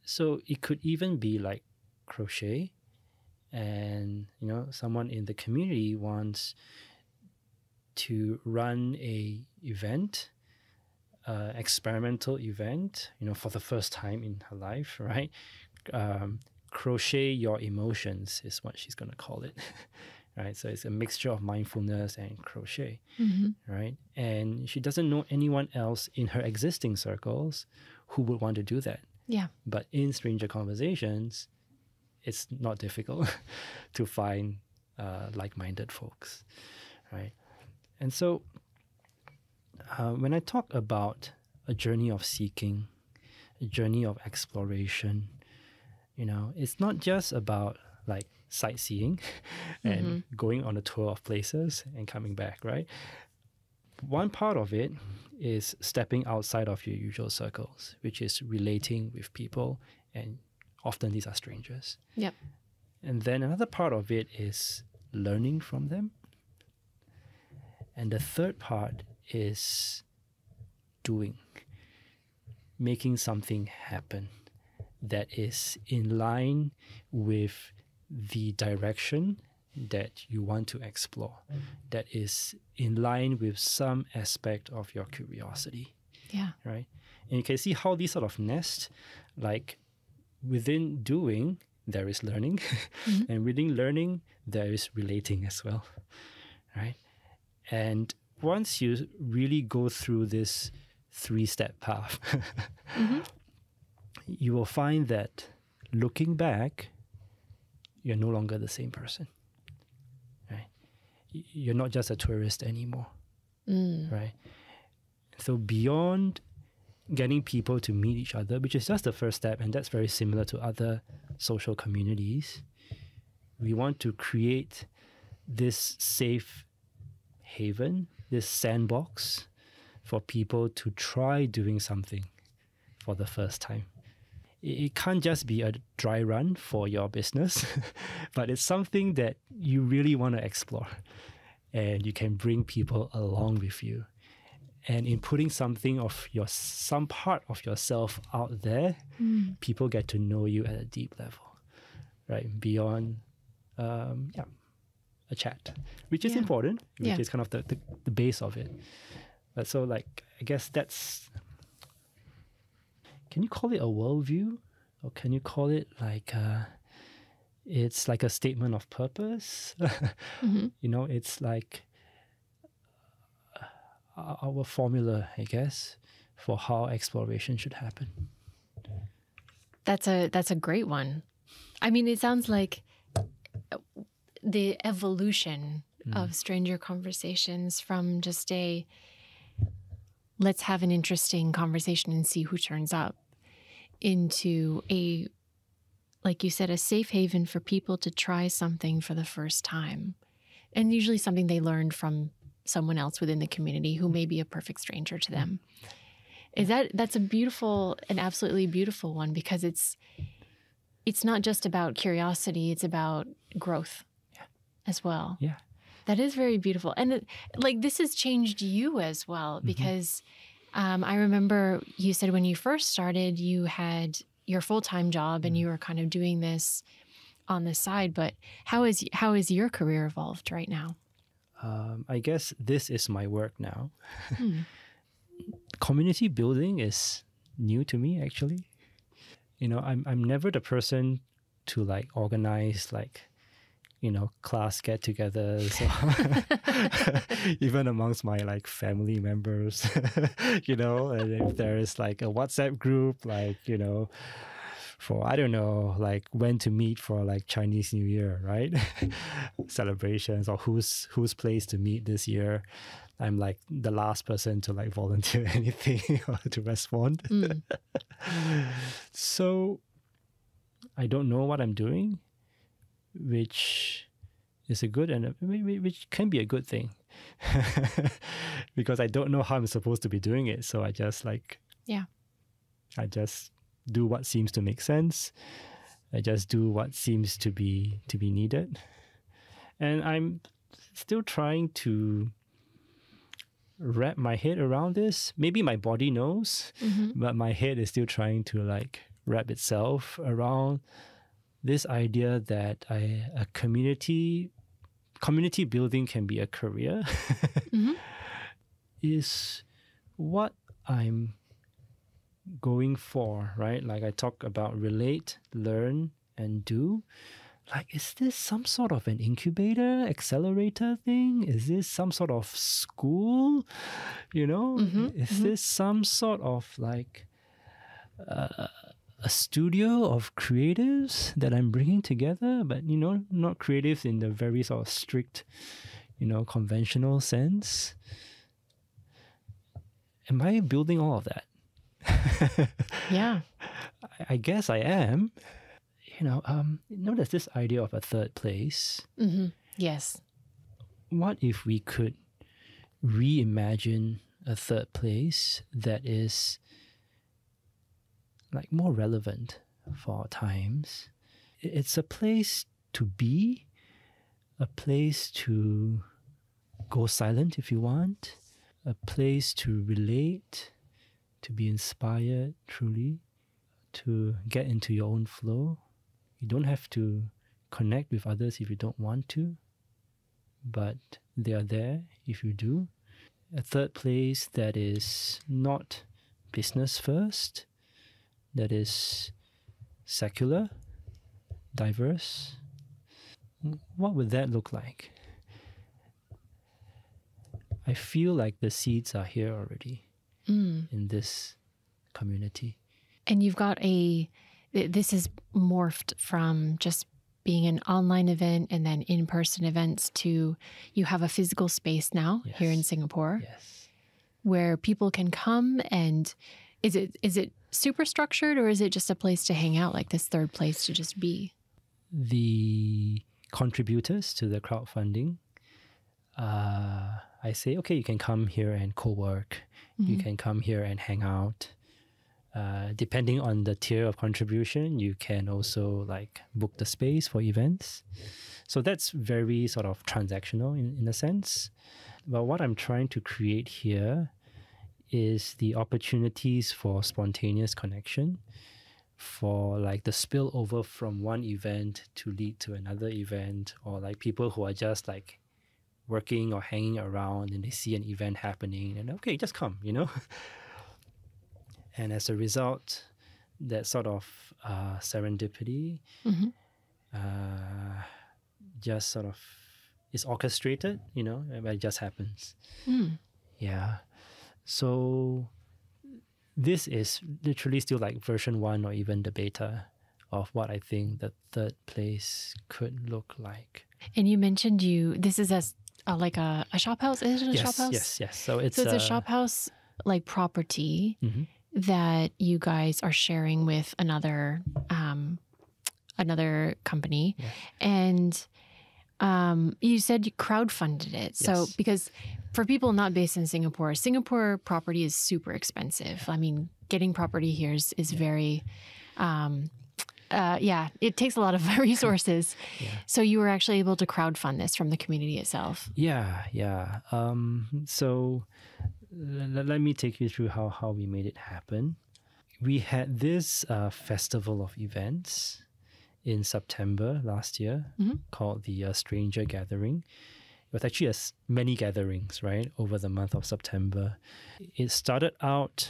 So it could even be like crochet, and someone in the community wants to run a event, experimental event, for the first time in her life, right? Crochet your emotions is what she's going to call it. Right, so it's a mixture of mindfulness and crochet, right? And she doesn't know anyone else in her existing circles who would want to do that. Yeah. But in stranger conversations, it's not difficult to find like-minded folks, right? And so when I talk about a journey of seeking, a journey of exploration, it's not just about like sightseeing and going on a tour of places and coming back, right? One part of it is stepping outside of your usual circles, which is relating with people, and often these are strangers. Yep. And then another part of it is learning from them. And the third part is doing, making something happen that is in line with the direction that you want to explore, that is in line with some aspect of your curiosity. Yeah. Right? And you can see how these sort of nest, like within doing, there is learning, and within learning, there is relating as well. Right? And once you really go through this 3-step path, you will find that looking back, you're no longer the same person, right? You're not just a tourist anymore, right? So beyond getting people to meet each other, which is just the first step, and that's very similar to other social communities, we want to create this safe haven, this sandbox for people to try doing something for the first time. It can't just be a dry run for your business, but it's something that you really want to explore, and you can bring people along with you. And in putting some part of yourself out there, people get to know you at a deep level, right? Beyond, a chat, which is important, which is kind of the base of it. But so, like, I guess that's. Can you call it a worldview, or can you call it like it's like a statement of purpose? It's like our formula, I guess, for how exploration should happen. That's a great one. I mean, it sounds like the evolution of stranger conversations from just let's have an interesting conversation and see who turns up, into a, like you said, a safe haven for people to try something for the first time. And usually something they learned from someone else within the community who may be a perfect stranger to them. That's an absolutely beautiful one, because it's not just about curiosity, it's about growth as well. Yeah. That is very beautiful. And this has changed you as well, because I remember you said when you first started, you had your full-time job and you were kind of doing this on the side. But how is your career evolved right now? I guess this is my work now. Community building is new to me, actually. I'm never the person to organize class get-togethers, or even amongst my like family members, and if there is like a WhatsApp group, like, for, I don't know, like when to meet for like Chinese New Year, right? Celebrations, or whose place to meet this year. I'm like the last person to like volunteer anything or to respond. So I don't know what I'm doing, which is a good and which can be a good thing, because I don't know how I'm supposed to be doing it. So I just I just do what seems to make sense. I just do what seems to be needed, and I'm still trying to wrap my head around this. Maybe my body knows, but my head is still trying to like wrap itself around this idea that a community building can be a career is what I'm going for, right? Like I talk about relate, learn, and do. Like, is this some sort of an incubator, accelerator thing? Is this some sort of school? Is this some sort of like a studio of creatives that I'm bringing together, but not creatives in the very sort of strict, conventional sense? Am I building all of that? Yeah. I guess I am. There's this idea of a third place. Yes. What if we could reimagine a third place that is like more relevant for our times? It's a place to be, a place to go silent if you want, a place to relate, to be inspired truly, to get into your own flow. You don't have to connect with others if you don't want to, but they are there if you do. A third place that is not business first, that is secular, diverse. What would that look like? I feel like the seeds are here already in this community. And you've got this is morphed from just being an online event and then in-person events to you have a physical space now here in Singapore where people can come. And is it super structured, or is it just a place to hang out, like this third place to just be? The contributors to the crowdfunding, I say, okay, you can come here and co-work. You can come here and hang out. Depending on the tier of contribution, you can also like book the space for events. So that's very sort of transactional in a sense. But what I'm trying to create here is the opportunities for spontaneous connection, for like the spillover from one event to lead to another event, or like people who are just like working or hanging around and they see an event happening and okay, just come, And as a result, that sort of serendipity just sort of is orchestrated, it just happens. Yeah. So this is literally still like version 1 or even the beta of what I think the third place could look like. And you mentioned this is like a shop house. Is it a shop house? Yes. So it's a shop house like property that you guys are sharing with another company. And you said you crowdfunded it. So because for people not based in Singapore property is super expensive. I mean, getting property here is very, it takes a lot of resources. So you were actually able to crowdfund this from the community itself. Yeah. So let me take you through how we made it happen. We had this festival of events in September last year called the Stranger Gathering. It was actually many gatherings, right, over the month of September. It started out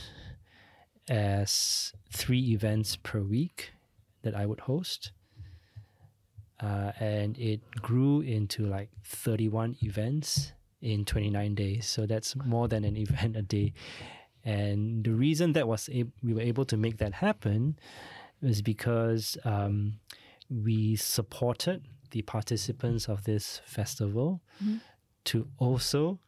as 3 events per week that I would host. and it grew into like 31 events in 29 days. So that's more than an event a day. And the reason that we were able to make that happen was because we supported the participants of this festival to also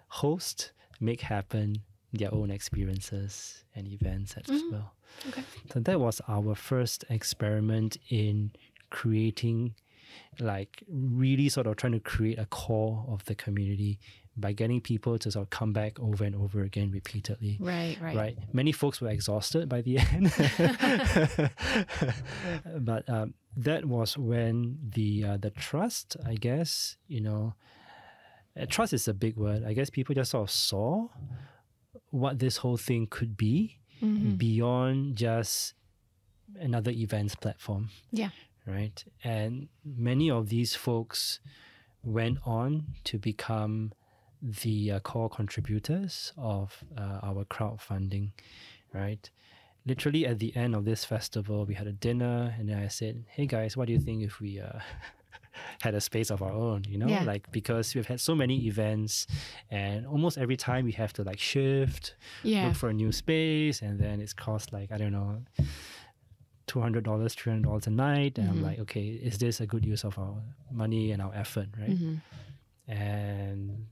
host, make happen their own experiences and events as well. Okay. So that was our first experiment in creating, like really sort of trying to create a core of the community by getting people to sort of come back over and over again repeatedly. Right. Many folks were exhausted by the end. But that was when the trust, I guess, trust is a big word. I guess people just sort of saw what this whole thing could be beyond just another events platform. Yeah. Right. And many of these folks went on to become the core contributors of our crowdfunding, right? Literally at the end of this festival, we had a dinner, and then I said, hey guys, what do you think if we had a space of our own, because we've had so many events, and almost every time we have to like shift, look for a new space, and then it's cost like, I don't know, $200, $300 a night. And I'm like, okay, is this a good use of our money and our effort, right? And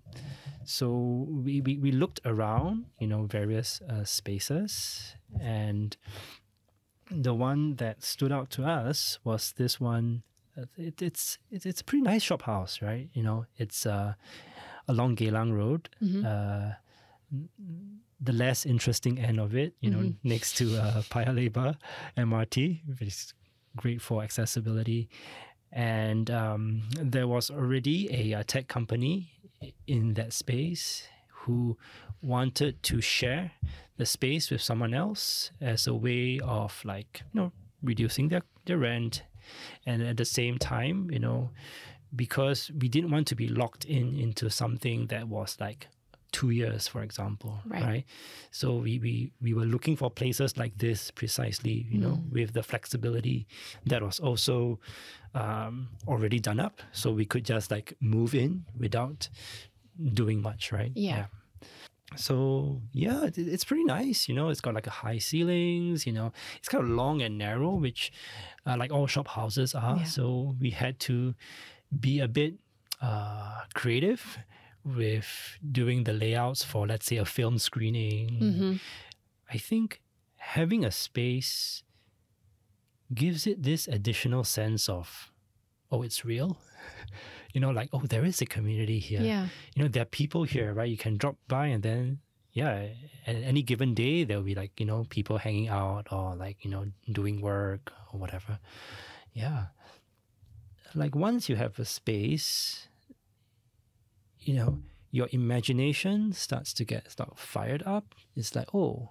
so we looked around, various spaces, and the one that stood out to us was this one. It's a pretty nice shop house, right? It's along Geylang Road, the less interesting end of it, next to Paya Lebar MRT, which is great for accessibility. And there was already a tech company in that space who wanted to share the space with someone else as a way of reducing their rent. And at the same time, because we didn't want to be locked into something that was like 2 years, for example, right? So we were looking for places like this precisely, with the flexibility that was also already done up. So we could just like move in without doing much, right? Yeah. So yeah, it's pretty nice. It's got like a high ceilings. It's kind of long and narrow, which like all shop houses are. Yeah. So we had to be a bit creative with doing the layouts for, let's say, a film screening. I think having a space gives it this additional sense of, oh, it's real. There is a community here. Yeah. There are people here, right? You can drop by, and then, at any given day, there'll be like, people hanging out or like, doing work or whatever. Yeah. Like once you have a space, your imagination starts to get fired up. It's like, oh,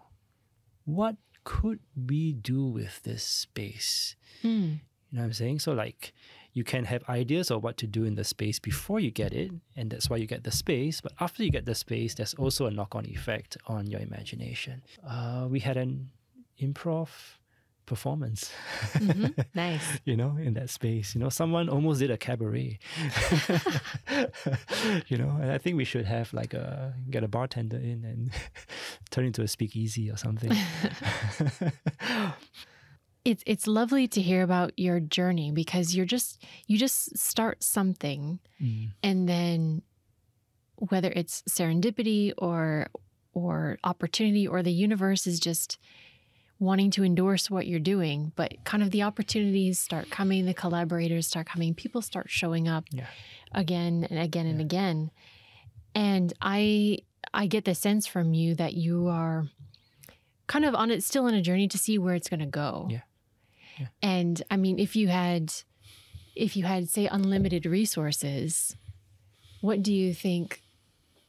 what could we do with this space? You know what I'm saying? So like, you can have ideas of what to do in the space before you get it, and that's why you get the space. But after you get the space, there's also a knock-on effect on your imagination. We had an improv performance. Nice. In that space. Someone almost did a cabaret. And I think we should have like get a bartender in and turn into a speakeasy or something. It's lovely to hear about your journey, because you just start something, and then whether it's serendipity or opportunity, or the universe is just wanting to endorse what you're doing, but kind of the opportunities start coming, the collaborators start coming, people start showing up again and again and again. And I get the sense from you that you are kind of still on a journey to see where it's going to go. Yeah. And I mean, if you had, say, unlimited resources, what do you think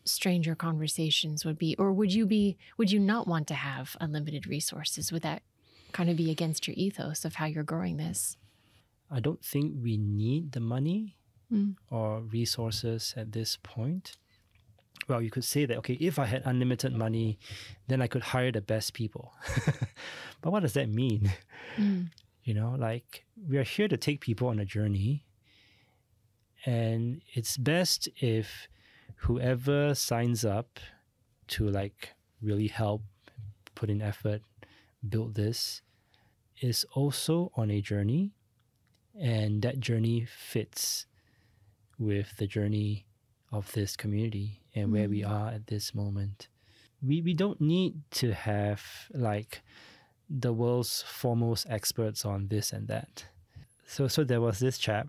stranger conversations would be? Or would you not want to have unlimited resources? Would that kind of be against your ethos of how you're growing this? I don't think we need the money or resources at this point. Well, you could say that, okay, if I had unlimited money, then I could hire the best people. But what does that mean? You know, like we are here to take people on a journey, and it's best if whoever signs up to like really help, put in effort, build this, is also on a journey, and that journey fits with the journey of this community and where we are at this moment. We don't need to have like the world's foremost experts on this and that. So there was this chap,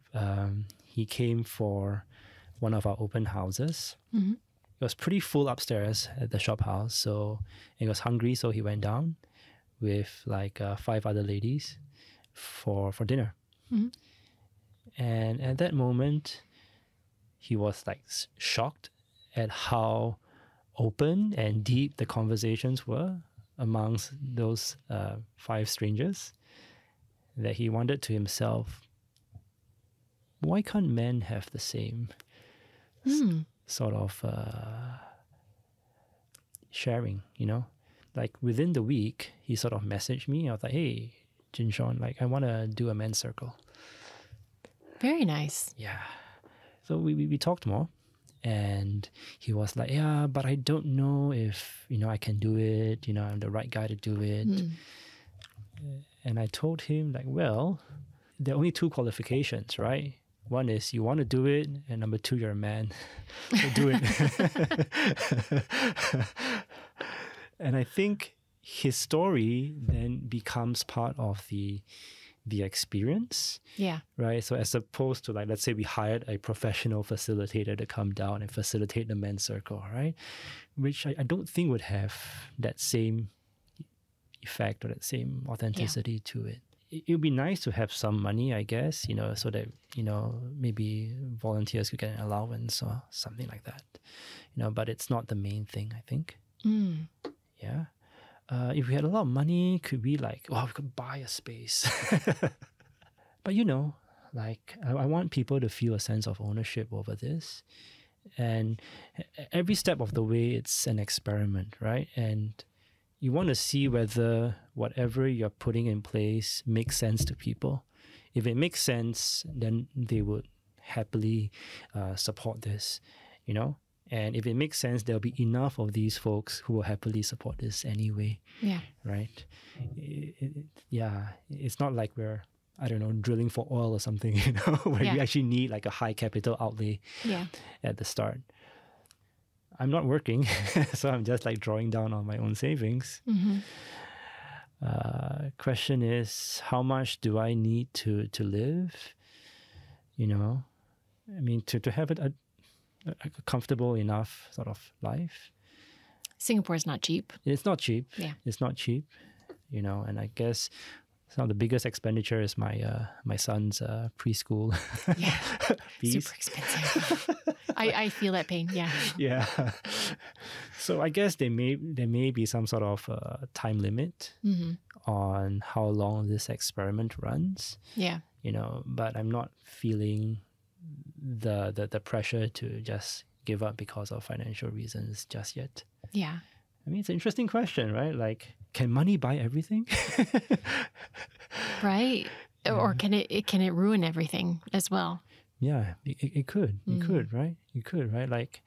he came for one of our open houses. Mm-hmm. It was pretty full upstairs at the shop house, so he was hungry, so he went down with like 5 other ladies for dinner. Mm-hmm. And at that moment, he was like shocked at how open and deep the conversations were amongst those 5 strangers, that he wondered to himself, why can't men have the same sort of sharing, you know? Like within the week, he sort of messaged me. I was like, hey, Jin Shaun, like I want to do a men's circle. Very nice. Yeah. So we talked more, and he was like, yeah, but I don't know if, you know, I can do it. You know, I'm the right guy to do it. And I told him like, well, there are only 2 qualifications, right? One is you want to do it, and number 2, you're a man. So do it. And I think his story then becomes part of the experience. Yeah. Right. So as opposed to like, let's say we hired a professional facilitator to come down and facilitate the men's circle, right? Which I don't think would have that same effect or that same authenticity to it. It would be nice to have some money, I guess, you know, so that, you know, maybe volunteers could get an allowance or something like that, you know, but it's not the main thing, I think. Yeah. If we had a lot of money, could we like, we could buy a space. But, you know, like I want people to feel a sense of ownership over this. And every step of the way, it's an experiment, right? And you want to see whether whatever you're putting in place makes sense to people. If it makes sense, then they would happily support this, you know? And if it makes sense, there'll be enough of these folks who will happily support this anyway. Yeah. Right? It's not like we're, I don't know, drilling for oil or something, you know, where you actually need like a high capital outlay at the start. I'm not working, so I'm just like drawing down on my own savings. Question is, how much do I need to live? You know, I mean, to have a comfortable enough sort of life. Singapore is not cheap. It's not cheap. Yeah. It's not cheap, you know, and I guess some of the biggest expenditure is my my son's preschool fees. Super expensive. I feel that pain. Yeah. Yeah. So I guess there may be some sort of time limit on how long this experiment runs. Yeah. You know, but I'm not feeling the pressure to just give up because of financial reasons just yet. Yeah. I mean, it's an interesting question, right? Like, can money buy everything? Right. Or can it ruin everything as well? Yeah, it could. It could, right? It could, right? Like,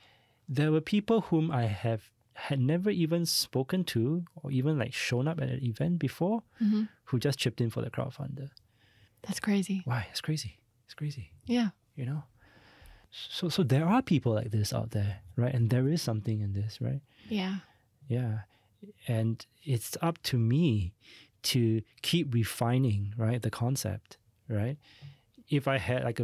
there were people whom I had never even spoken to or even like shown up at an event before who just chipped in for the crowdfunder. That's crazy. Why? It's crazy. It's crazy. Yeah. You know? So there are people like this out there, right? And there is something in this, right? Yeah. Yeah. And it's up to me to keep refining, right, the concept, right? If I had like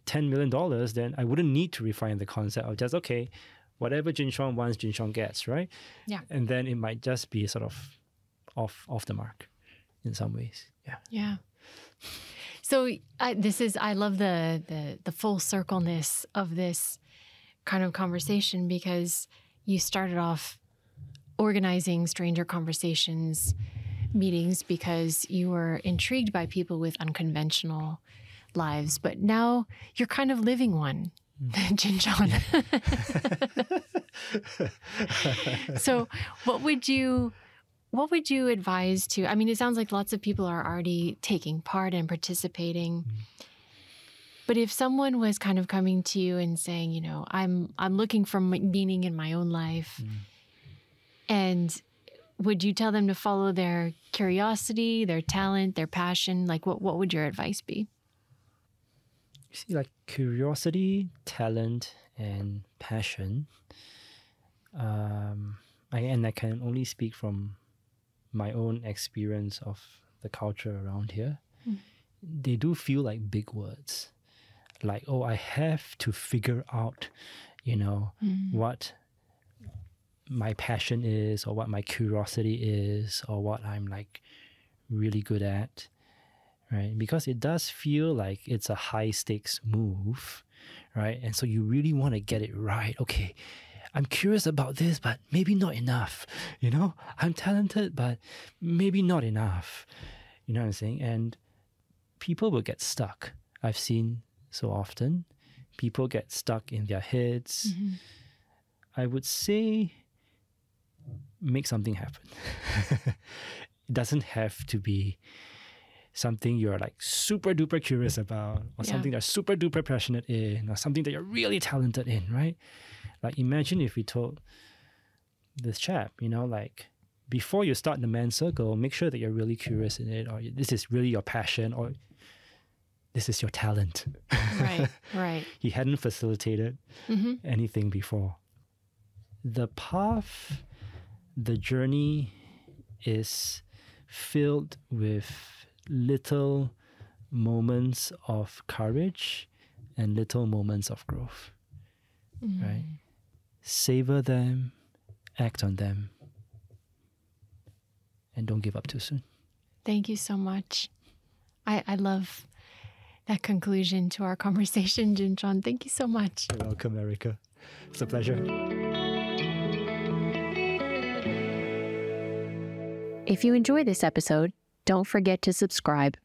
$10 million, then I wouldn't need to refine the concept. I'll just, okay, whatever Jin Shaun wants, Jin Shaun gets, right? Yeah. And then it might just be sort of off the mark in some ways. Yeah. Yeah. So I love the full circleness of this kind of conversation, because you started off organizing stranger conversations meetings because you were intrigued by people with unconventional lives, but now you're kind of living one, Jin Shaun. So what would you what would you advise to, I mean, it sounds like lots of people are already taking part and participating. But if someone was kind of coming to you and saying, you know, I'm looking for meaning in my own life, and would you tell them to follow their curiosity, their talent, their passion? Like, what would your advice be? See, like curiosity, talent, and passion. I can only speak from my own experience of the culture around here. They do feel like big words. Like, oh, I have to figure out, you know, what my passion is, or what my curiosity is, or what I'm like really good at, right? Because it does feel like it's a high stakes move, right? And so you really want to get it right. Okay, I'm curious about this, but maybe not enough. You know, I'm talented, but maybe not enough. You know what I'm saying? And people will get stuck. I've seen so often people get stuck in their heads. I would say make something happen. It doesn't have to be something you're like super duper curious about, or something that's super duper passionate in, or something that you're really talented in, right? Like imagine if we told this chap, you know, like before you start the men's circle, make sure that you're really curious in it, or this is really your passion, or this is your talent. Right, right. He hadn't facilitated anything before. The path, the journey is filled with little moments of courage and little moments of growth, right? Savor them, act on them, and don't give up too soon. Thank you so much. I love that conclusion to our conversation, Jin Shaun. Thank you so much. You're welcome, Erica. It's a pleasure. If you enjoyed this episode, don't forget to subscribe